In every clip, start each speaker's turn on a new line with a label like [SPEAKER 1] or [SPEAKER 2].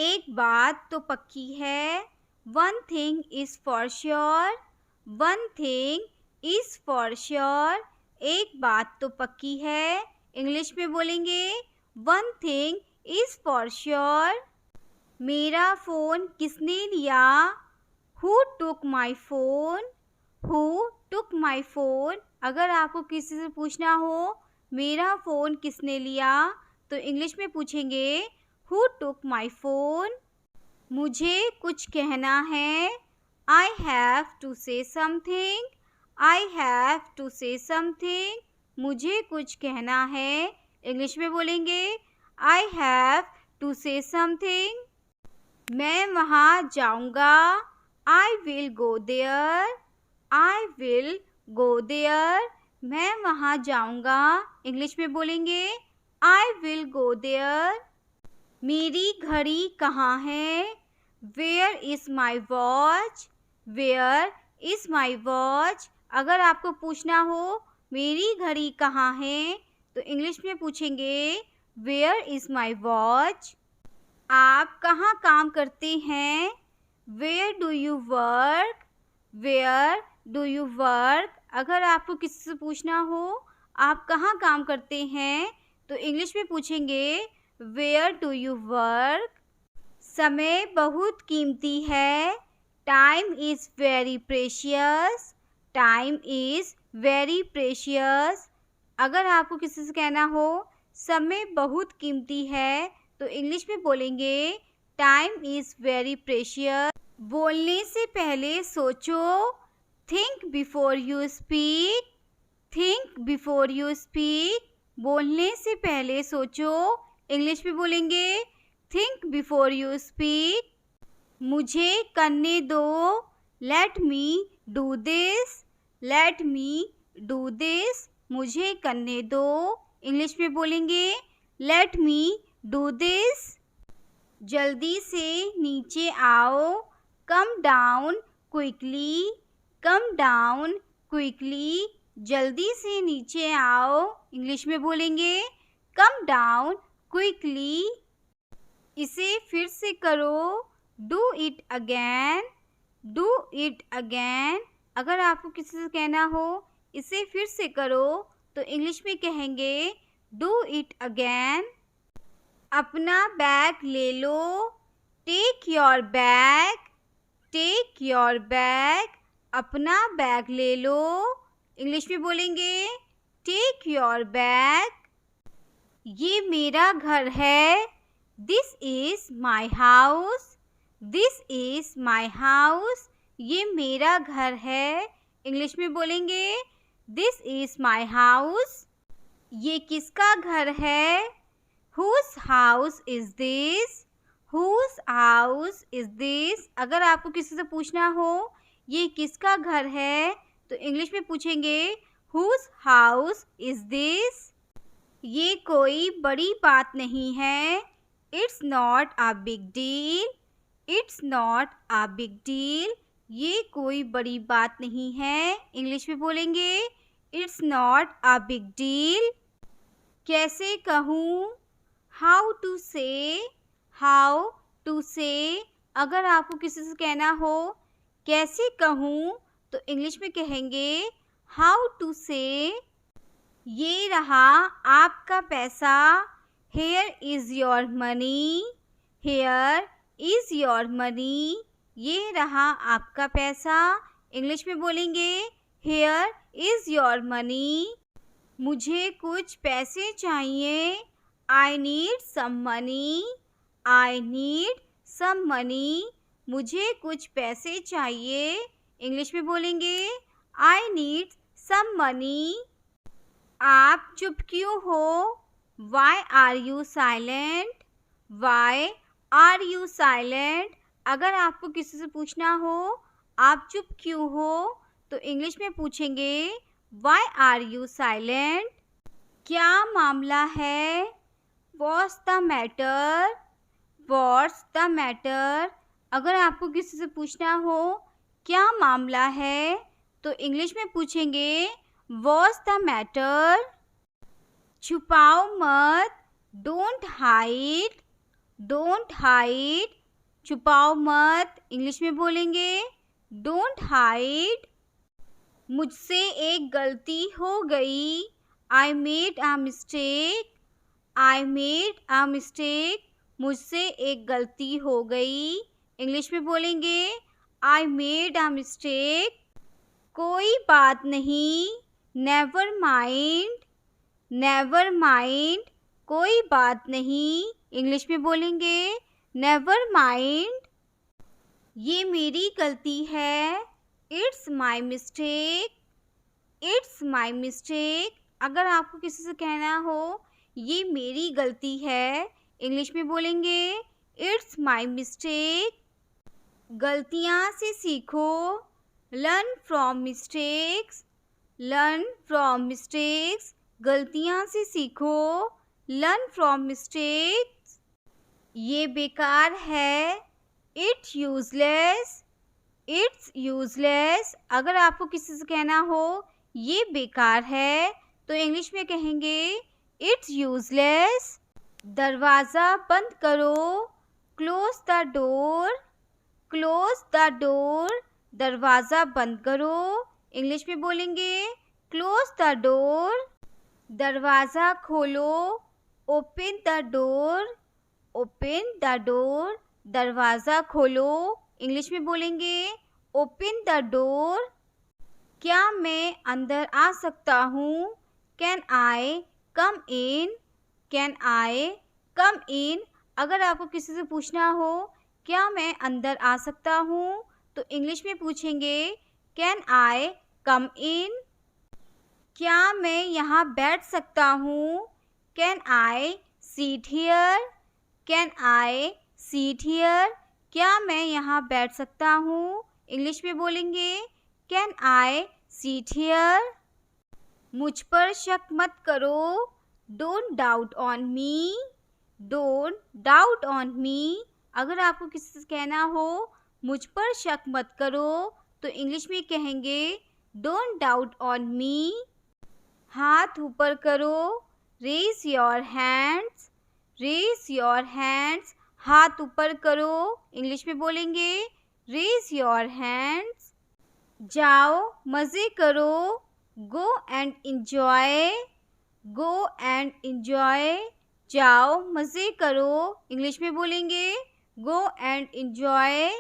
[SPEAKER 1] एक बात तो पक्की है, one thing is for sure, one thing is for sure. एक बात तो पक्की है, इंग्लिश में बोलेंगे one thing is for sure. मेरा फ़ोन किसने लिया? Who took my phone? Who took my phone? अगर आपको किसी से पूछना हो मेरा फ़ोन किसने लिया, तो इंग्लिश में पूछेंगे हु टुक माई फ़ोन। मुझे कुछ कहना है, I have to say something, I have to say something. मुझे कुछ कहना है, इंग्लिश में बोलेंगे I have to say something. मैं वहाँ जाऊँगा, I will go there, I will go there. मैं वहाँ जाऊँगा, इंग्लिश में बोलेंगे आई विल गो देयर। मेरी घड़ी कहाँ है? Where is my watch, where is my watch. अगर आपको पूछना हो मेरी घड़ी कहाँ है, तो इंग्लिश में पूछेंगे वेयर इज़ माई वॉच। आप कहाँ काम करते हैं? Where do you work, where do you work. अगर आपको किसी से पूछना हो आप कहाँ काम करते हैं, तो इंग्लिश में पूछेंगे वेयर डू यू वर्क। समय बहुत कीमती है, time is very precious, time is very precious. अगर आपको किसी से कहना हो समय बहुत कीमती है, तो इंग्लिश में बोलेंगे टाइम इज़ वेरी प्रेशियस। बोलने से पहले सोचो, think before you speak, think before you speak. बोलने से पहले सोचो, इंग्लिश में बोलेंगे थिंक बिफोर यू स्पीक। मुझे करने दो, let me do this, let me do this. मुझे करने दो, इंग्लिश में बोलेंगे लेट मी डू दिस। जल्दी से नीचे आओ, come down quickly, come down quickly. जल्दी से नीचे आओ, इंग्लिश में बोलेंगे कम डाउन क्विकली। इसे फिर से करो, do it again, do it again. अगर आपको किसी से कहना हो इसे फिर से करो, तो इंग्लिश में कहेंगे डू इट अगेन। अपना बैग ले लो, take your bag, take your bag. अपना बैग ले लो, इंग्लिश में बोलेंगे टेक योर बैग। ये मेरा घर है, this is my house, this is my house. ये मेरा घर है, इंग्लिश में बोलेंगे दिस इज़ माई हाउस। ये किसका घर है? Whose house is this? Whose house is this? अगर आपको किसी से पूछना हो ये किसका घर है, तो इंग्लिश में पूछेंगे Whose house is this? ये कोई बड़ी बात नहीं है, It's not a big deal, It's not a big deal. ये कोई बड़ी बात नहीं है, इंग्लिश में बोलेंगे It's not a big deal. कैसे कहूँ? हाउ टू से, हाउ टू से। अगर आपको किसी से कहना हो कैसे कहूँ, तो इंग्लिश में कहेंगे हाउ टू से। ये रहा आपका पैसा, here is your money, here is your money. ये रहा आपका पैसा, इंग्लिश में बोलेंगे हेयर इज़ योर मनी। मुझे कुछ पैसे चाहिए, I need some money, I need some money. मुझे कुछ पैसे चाहिए, इंग्लिश में बोलेंगे I need some money. आप चुप क्यों हो? Why are you silent? Why are you silent? अगर आपको किसी से पूछना हो आप चुप क्यों हो, तो इंग्लिश में पूछेंगे Why are you silent? क्या मामला है? What's the matter? What's the matter? अगर आपको किसी से पूछना हो क्या मामला है, तो इंग्लिश में पूछेंगे What's the matter? छुपाओ मत, Don't hide, डोंट हाइड, छुपाओ मत, इंग्लिश में बोलेंगे डोंट हाइड। मुझसे एक गलती हो गई, I made a mistake, I made a mistake, मुझसे एक गलती हो गई, इंग्लिश में बोलेंगे आई मेड अ मिस्टेक। कोई बात नहीं, नेवर माइंड, नेवर माइंड, कोई बात नहीं, इंग्लिश में बोलेंगे नेवर माइंड। ये मेरी गलती है, it's my mistake, it's my mistake. अगर आपको किसी से कहना हो ये मेरी गलती है, इंग्लिश में बोलेंगे इट्स माई मिस्टेक। गलतियाँ से सीखो, learn from mistakes, learn from mistakes, गलतियाँ से सीखो, लर्न फ्रॉम मिस्टेक्स। ये बेकार है, इट्स यूजलेस, इट्स यूजलेस। अगर आपको किसी से कहना हो ये बेकार है तो इंग्लिश में कहेंगे इट्स यूजलेस। दरवाज़ा बंद करो, close the door, close the door, दरवाज़ा बंद करो, इंग्लिश में बोलेंगे क्लोज द डोर। दरवाज़ा खोलो, open the door, open the door, दरवाज़ा खोलो, इंग्लिश में बोलेंगे ओपन द डोर। क्या मैं अंदर आ सकता हूँ, can I come in, can I कम इन। अगर आपको किसी से पूछना हो क्या मैं अंदर आ सकता हूँ तो इंग्लिश में पूछेंगे कैन आई कम इन। क्या मैं यहाँ बैठ सकता हूँ, can I seat here, can I seat here. क्या मैं यहाँ बैठ सकता हूँ, इंग्लिश में बोलेंगे कैन आई सीट हियर। मुझ पर शक मत करो, don't doubt on me, don't doubt on me. अगर आपको किसी से कहना हो मुझ पर शक मत करो तो इंग्लिश में कहेंगे डोंट डाउट ऑन मी। हाथ ऊपर करो, raise your hands, raise your hands, हाथ ऊपर करो, इंग्लिश में बोलेंगे रेज योर हैंड्स। जाओ मज़े करो, go and enjoy, go and enjoy, जाओ मज़े करो, इंग्लिश में बोलेंगे गो एंड इंजॉय।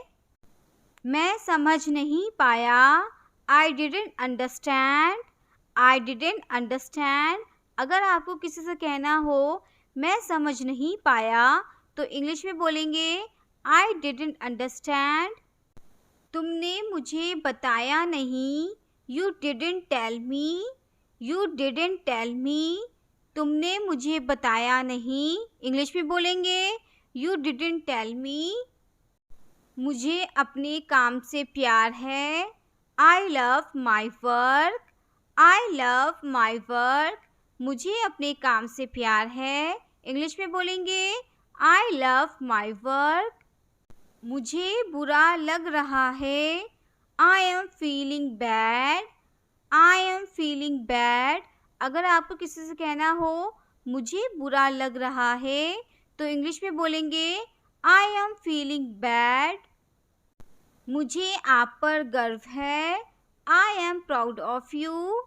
[SPEAKER 1] मैं समझ नहीं पाया, I didn't understand, I didn't understand. अगर आपको किसी से कहना हो मैं समझ नहीं पाया तो इंग्लिश में बोलेंगे आई डिडंट अंडरस्टैंड। तुमने मुझे बताया नहीं, you didn't tell me, you didn't tell me, तुमने मुझे बताया नहीं, इंग्लिश में बोलेंगे यू डिडंट टेल मी। मुझे अपने काम से प्यार है, I love my work, I love my work, मुझे अपने काम से प्यार है, इंग्लिश में बोलेंगे आई लव माई वर्क। मुझे बुरा लग रहा है, I am feeling bad, I am feeling bad. अगर आपको किसी से कहना हो मुझे बुरा लग रहा है तो इंग्लिश में बोलेंगे आई एम फीलिंग बैड। मुझे आप पर गर्व है, I am proud of you,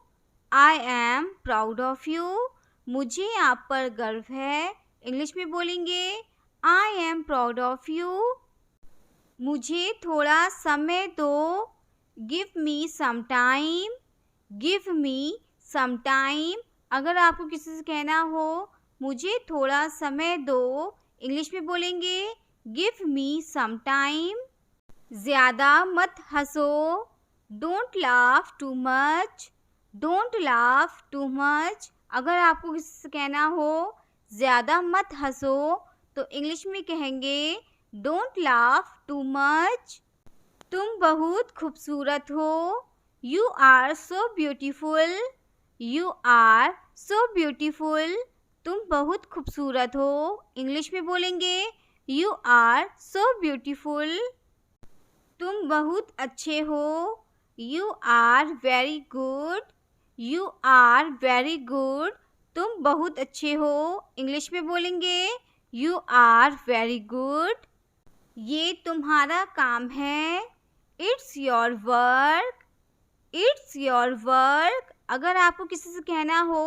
[SPEAKER 1] I am proud of you, मुझे आप पर गर्व है, इंग्लिश में बोलेंगे I am proud of you. मुझे थोड़ा समय दो, give me some time, give me some time. अगर आपको किसी से कहना हो मुझे थोड़ा समय दो, इंग्लिश में बोलेंगे गिव मी सम टाइम। ज़्यादा मत हंसो, don't laugh too much, don't laugh too much. अगर आपको किसी से कहना हो ज़्यादा मत हंसो तो इंग्लिश में कहेंगे डोंट लाफ टू मच। तुम बहुत खूबसूरत हो, you are so beautiful, you are so beautiful, तुम बहुत खूबसूरत हो, इंग्लिश में बोलेंगे यू आर सो ब्यूटीफुल। तुम बहुत अच्छे हो, you are very good, you are very good, तुम बहुत अच्छे हो, इंग्लिश में बोलेंगे यू आर वेरी गुड। ये तुम्हारा काम है। It's your work. It's your work. अगर आपको किसी से कहना हो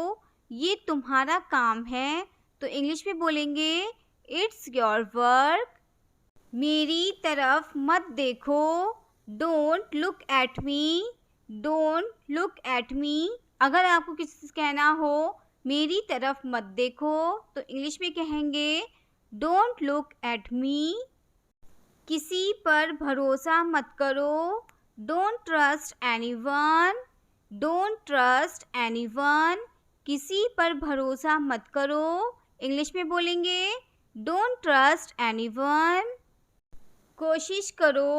[SPEAKER 1] ये तुम्हारा काम है तो इंग्लिश में बोलेंगे इट्स योर वर्क। मेरी तरफ मत देखो। Don't look at me. Don't look at me. अगर आपको किसी से कहना हो मेरी तरफ मत देखो तो इंग्लिश में कहेंगे डोंट लुक एट मी। किसी पर भरोसा मत करो। Don't trust anyone. Don't trust anyone. किसी पर भरोसा मत करो। इंग्लिश में बोलेंगे डोंट ट्रस्ट एनीवन। कोशिश करो।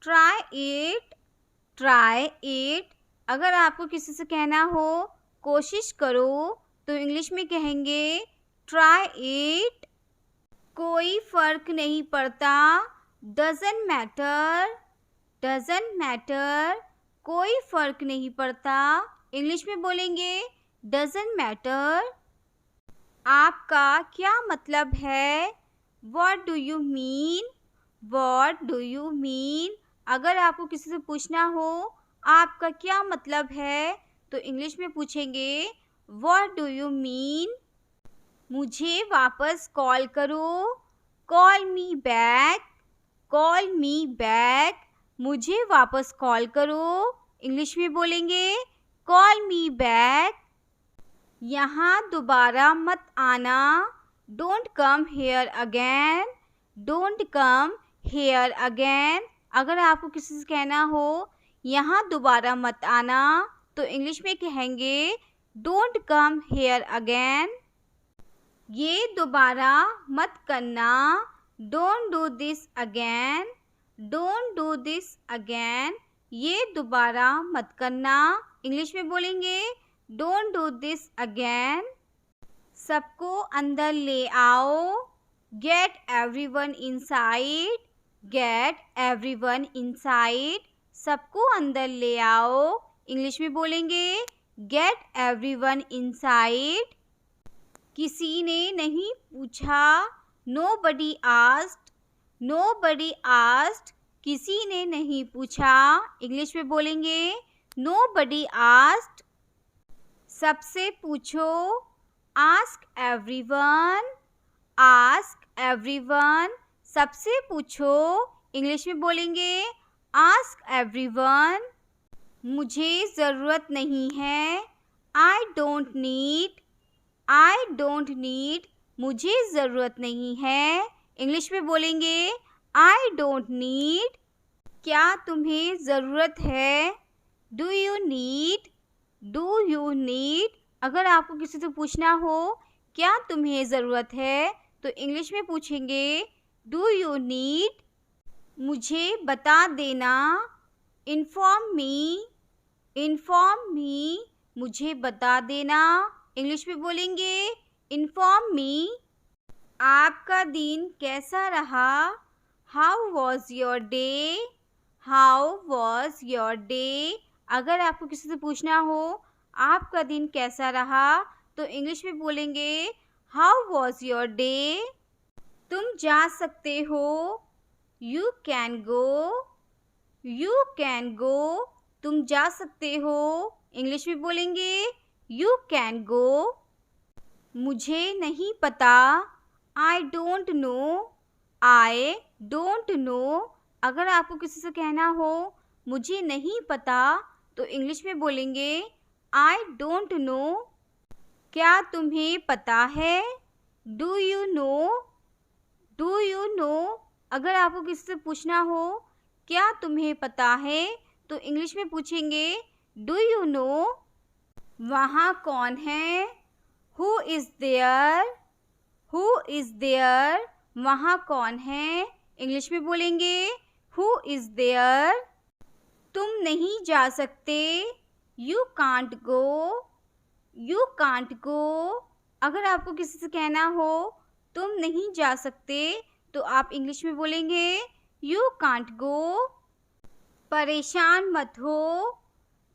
[SPEAKER 1] Try it. Try it. अगर आपको किसी से कहना हो कोशिश करो तो इंग्लिश में कहेंगे ट्राई इट। कोई फर्क नहीं पड़ता। Doesn't matter. Doesn't matter. कोई फर्क नहीं पड़ता। इंग्लिश में बोलेंगे डजंट मैटर। आपका क्या मतलब है? What do you mean? What do you mean? अगर आपको किसी से पूछना हो आपका क्या मतलब है तो इंग्लिश में पूछेंगे व्हाट डू यू मीन। मुझे वापस कॉल करो। Call me back. Call me back. मुझे वापस कॉल करो। इंग्लिश में बोलेंगे कॉल मी बैक। यहाँ दोबारा मत आना। Don't come here again. Don't come here again. अगर आपको किसी से कहना हो यहाँ दोबारा मत आना तो इंग्लिश में कहेंगे डोंट कम हेयर अगेन। ये दोबारा मत करना। Don't do this again. Don't do this again. ये दोबारा मत करना। इंग्लिश में बोलेंगे डोंट डू दिस अगेन। सबको अंदर ले आओ। Get everyone inside. Get everyone inside. सबको अंदर ले आओ। इंग्लिश में बोलेंगे गेट एवरीवन इनसाइड। किसी ने नहीं पूछा। Nobody asked. Nobody asked. किसी ने नहीं पूछा। इंग्लिश में बोलेंगे नोबडी आस्क्ड। सबसे पूछो। Ask everyone. Ask everyone. सबसे पूछो। इंग्लिश में बोलेंगे आस्क एवरीवन। मुझे ज़रूरत नहीं है। I don't need. I don't need. मुझे ज़रूरत नहीं है। इंग्लिश में बोलेंगे आई डोंट नीड। क्या तुम्हें ज़रूरत है? Do you need. Do you need. अगर आपको किसी से पूछना हो क्या तुम्हें ज़रूरत है तो इंग्लिश में पूछेंगे डू यू नीड। मुझे बता देना। Inform me. Inform me. मुझे बता देना। इंग्लिश में बोलेंगे इन्फॉर्म मी। आपका दिन कैसा रहा? How was your day? How was your day? अगर आपको किसी से पूछना हो आपका दिन कैसा रहा तो इंग्लिश में बोलेंगे हाउ वॉज योर डे। तुम जा सकते हो। You can go. You can go. तुम जा सकते हो। इंग्लिश में बोलेंगे यू कैन गो। मुझे नहीं पता। I don't know. I don't know. अगर आपको किसी से कहना हो मुझे नहीं पता तो इंग्लिश में बोलेंगे आई डोंट नो। क्या तुम्हें पता है? Do you know. Do you know. अगर आपको किसी से पूछना हो क्या तुम्हें पता है तो इंग्लिश में पूछेंगे डू यू नो। वहाँ कौन है? Who is there. Who is there. वहाँ कौन है? इंग्लिश में बोलेंगे हु इज़ देयर। तुम नहीं जा सकते। You can't go. You can't go. अगर आपको किसी से कहना हो तुम नहीं जा सकते तो आप इंग्लिश में बोलेंगे यू कांट गो। परेशान मत हो।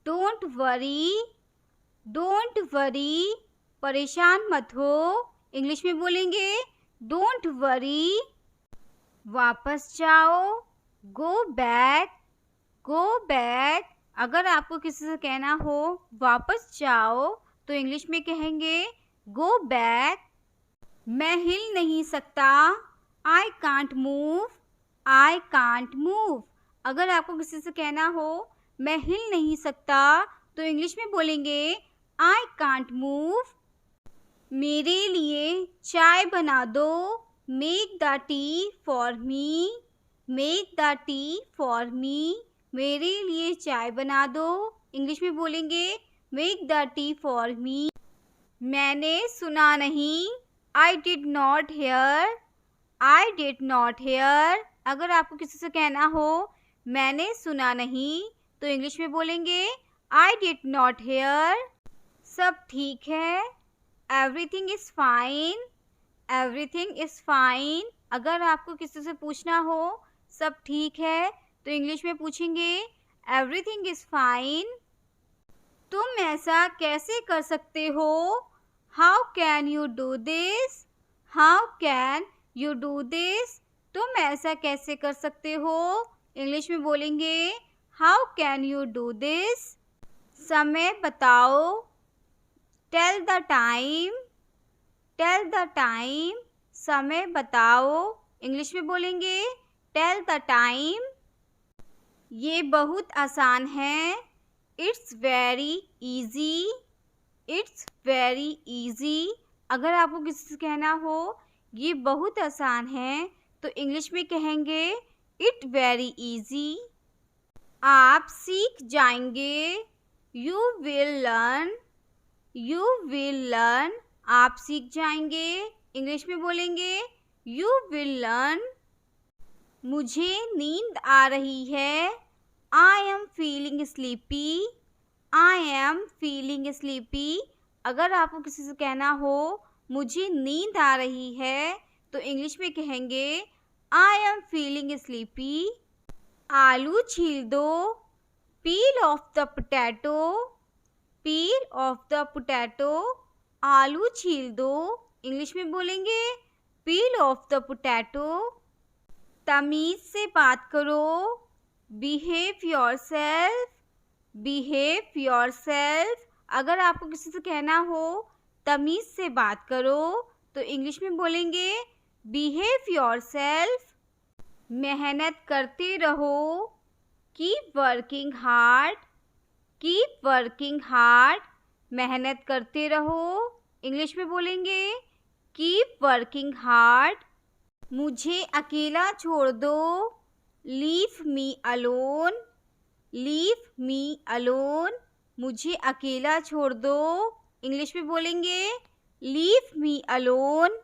[SPEAKER 1] Don't worry. Don't worry. परेशान मत हो। इंग्लिश में बोलेंगे डोंट वरी, वापस जाओ, गो बैक, गो बैक। अगर आपको किसी से कहना हो वापस जाओ तो इंग्लिश में कहेंगे गो बैक। मैं हिल नहीं सकता, I can't move, I can't move. अगर आपको किसी से कहना हो मैं हिल नहीं सकता तो इंग्लिश में बोलेंगे आई कांट मूव। मेरे लिए चाय बना दो, make the T for me, make the T for me. मेरे लिए चाय बना दो, इंग्लिश में बोलेंगे make the T for me. मैंने सुना नहीं, I did not here, I did not here. अगर आपको किसी से कहना हो मैंने सुना नहीं तो इंग्लिश में बोलेंगे आई डिड नॉट हेयर। सब ठीक है, everything is fine, everything is fine. अगर आपको किसी से पूछना हो सब ठीक है तो इंग्लिश में पूछेंगे एवरीथिंग इज़ फाइन। तुम ऐसा कैसे कर सकते हो, how can you do this, how can you do this. तुम ऐसा कैसे कर सकते हो, इंग्लिश में बोलेंगे how can you do this. समय बताओ, tell the time, tell the time. समय बताओ, इंग्लिश में बोलेंगे टेल द टाइम। ये बहुत आसान है, it's very easy, it's very easy. अगर आपको किसी से कहना हो ये बहुत आसान है तो इंग्लिश में कहेंगे इट वेरी इजी। आप सीख जाएंगे, you will learn, you will learn. आप सीख जाएंगे, इंग्लिश में बोलेंगे यू विल लर्न। मुझे नींद आ रही है, I am feeling sleepy, I am feeling sleepy. अगर आपको किसी से कहना हो मुझे नींद आ रही है तो इंग्लिश में कहेंगे आई एम फीलिंग स्लीपी। आलू छील दो, पील of the potato, peel of the potato. आलू छील दो, इंग्लिश में बोलेंगे पील ऑफ द पोटैटो। तमीज़ से बात करो, बिहेव योरसेल्फ, बिहेव योरसेल्फ। अगर आपको किसी से कहना हो तमीज़ से बात करो तो इंग्लिश में बोलेंगे बिहेव योरसेल्फ। मेहनत करते रहो, keep working hard, keep working hard. मेहनत करते रहो, इंग्लिश में बोलेंगे कीप वर्किंग हार्ड। मुझे अकेला छोड़ दो, leave me alone, leave me alone. मुझे अकेला छोड़ दो, इंग्लिश में बोलेंगे लीव मी अलोन।